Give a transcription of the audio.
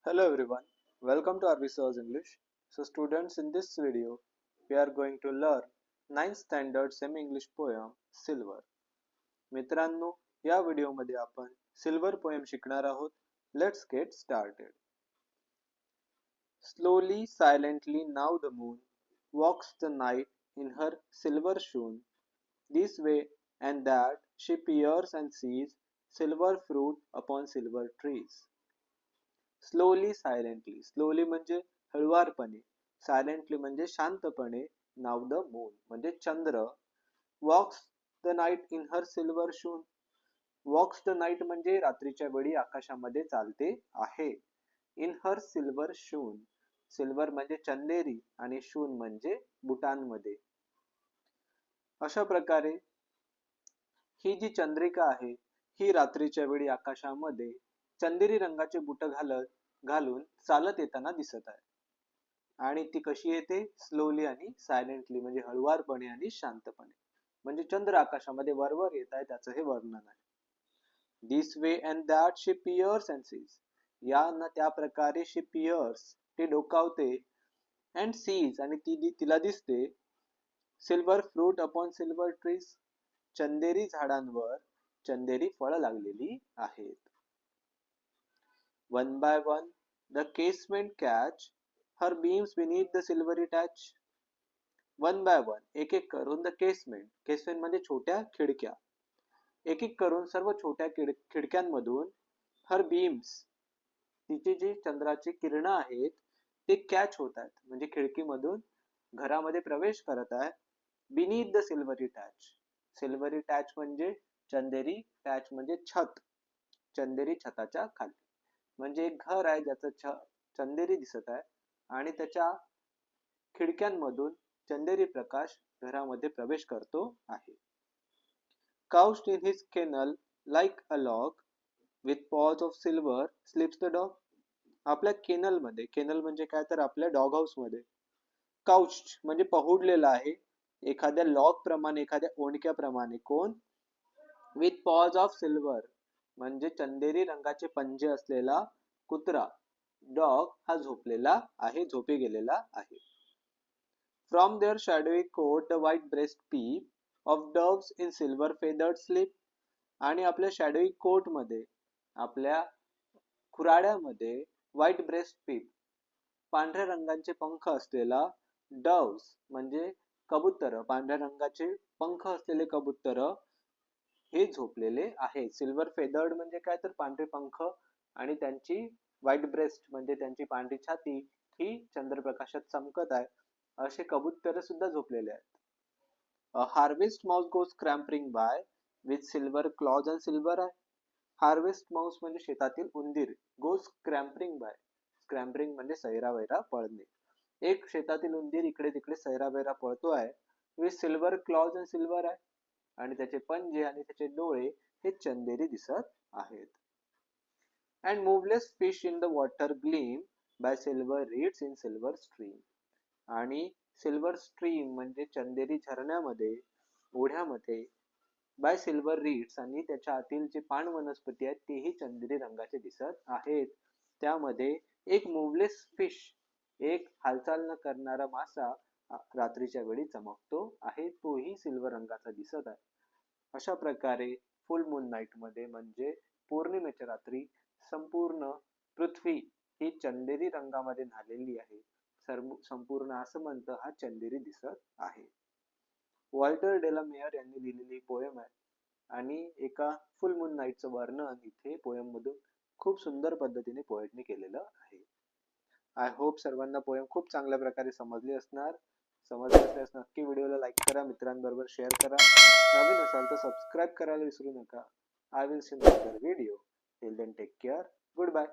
Hello everyone, welcome to RV English. So students, in this video, we are going to learn 9th standard semi-English poem Silver. मित्रांनो, या व्हिडिओमध्ये आपण silver poem शिकणार आहोत. Let's get started. Slowly, silently now the moon walks the night in her silver shoon. This way and that she peers and sees silver fruit upon silver trees. Slowly silently, slowly म्हणजे हळुवारपणे, silently म्हणजे शांतपणे, नाव the moon म्हणजे चंद्र, walks the night in her silver shoon, walks the night म्हणजे रात्रीच्या वेळी आकाशामध्ये चालते आहे, in her silver shoon, silver म्हणजे चंदेरी आणि शून म्हणजे बुटांमध्ये. अशा प्रकारे ही जी चंद्रिका आहे ही रात्रीच्या वेळी आकाशामध्ये चंदेरी रंगाचे बुट घालून चालत येताना दिसत आहे. आणि ती कशी येते? स्लोली आणि सायलेंटली म्हणजे हळुवारपणे आणि शांतपणे, म्हणजे चंद्र आकाशामध्ये वरवर येत आहे त्याचं हे वर्णन आहे. This way and that she pierce and sees, या न त्या प्रकारे शी पियर्स ती डोकावते, अँड सीज आणि तिला दिसते, silver fruit upon silver trees, चंदेरी झाडांवर चंदेरी फळं लागलेली आहेत. One by one, the casement catch her beams beneath the silvery touch. One by one, एक एक करून the casement, casement म्हणजे छोट्या खिडक्या, एक एक करून सर्व छोट्या खिडक्यांमधून her beams, तिची जी चंद्राची किरणं आहेत ते कॅच होत आहेत, म्हणजे खिडकीमधून घरामध्ये प्रवेश करत आहे. beneath the silvery touch, silvery touch म्हणजे चंदेरी, टॅच म्हणजे छत, चंदेरी छताच्या खाली, म्हणजे एक घर आहे ज्याचं चंदेरी दिसत आहे आणि त्याच्या खिडक्यांमधून चंदेरी प्रकाश घरामध्ये प्रवेश करतो आहे. Couched in his kennel like a log with paws of silver sleeps the dog. आपल्या केनल मध्ये, केनल म्हणजे काय तर आपल्या डॉग हाऊस मध्ये, काउच्ड म्हणजे पहुडलेला आहे एखाद्या लॉग प्रमाणे, एखाद्या ओंडक्याप्रमाणे. कोण? विथ पॉज ऑफ सिल्वर म्हणजे चंदेरी रंगाचे पंजे असलेला कुत्रा, डॉग हा झोपलेला आहे, झोपी गेलेला आहे. From their shadowy cote the white breast peep of doves in silver feathered sleep, आणि आपल्या शॅडोई कोट मध्ये, आपल्या खुराड्यामध्ये व्हाईट ब्रेस्ट पीप, पांढऱ्या रंगाचे पंख असलेला, डव्स म्हणजे कबूतर, पांढऱ्या रंगाचे पंख असलेले कबूतर हे झोपलेले आहे. सिल्वर फेदर्ड म्हणजे काय तर पांढरे पंख आणि त्यांची व्हाईट ब्रेस्ट म्हणजे त्यांची पांढरी छाती ही चंद्रप्रकाशात चमकत आहे, असे कबूतर सुद्धा झोपलेले आहेत. A harvest mouse goes scampering by with silver claws and silver eye. Harvest Mouse म्हणजे शेतातील उंदीर, goes scampering by, स्क्रॅम्परिंग म्हणजे सैरावैरा पळणे, एक शेतातील उंदीर इकडे तिकडे सैरावैरा पळतो आहे, with silver claws and silver eye, आणि त्याचे पंजे आणि त्याचे डोळे हे चंदेरी दिसत आहेत. And moveless fish in the water gleam by silver reeds in silver stream, आणि सिल्वर स्ट्रीम म्हणजे चंदेरी झरण्यामध्ये, ओढ्यामध्ये, बाय सिल्वर रीड्स आणि त्याच्या आतील जे पान वनस्पती आहेत तेही चंदेरी रंगाचे दिसत आहेत. त्यामध्ये एक मूवलेस फिश, एक हालचाल न करणारा मासा रात्रीच्या वेळी चमकतो आहे, तोही सिल्वर रंगाचा दिसत आहे. अशा प्रकारे फुल मून नाईट मध्ये म्हणजे पौर्णिमेच्या रात्री संपूर्ण पृथ्वी ही चंदेरी रंगामध्ये न्हालेली आहे, संपूर्ण आसमंत हा चंदेरी दिसत आहे. वॉल्टर डेलामेयर यांनी लिहिलेली पोएम आहे आणि एका फुल मून नाईटचं वर्णन इथे पोएम मधून खूप सुंदर पद्धतीने पोएटने केलेलं आहे. आय होप सर्वांना पोएम खूप चांगल्या प्रकारे समजली असणार. समजली असल्यास नक्की व्हिडिओला लाईक करा, मित्रांबरोबर शेअर करा, नवीन असाल तर सबस्क्राईब करायला विसरू नका. I will see in another video. Till then take care. Good bye.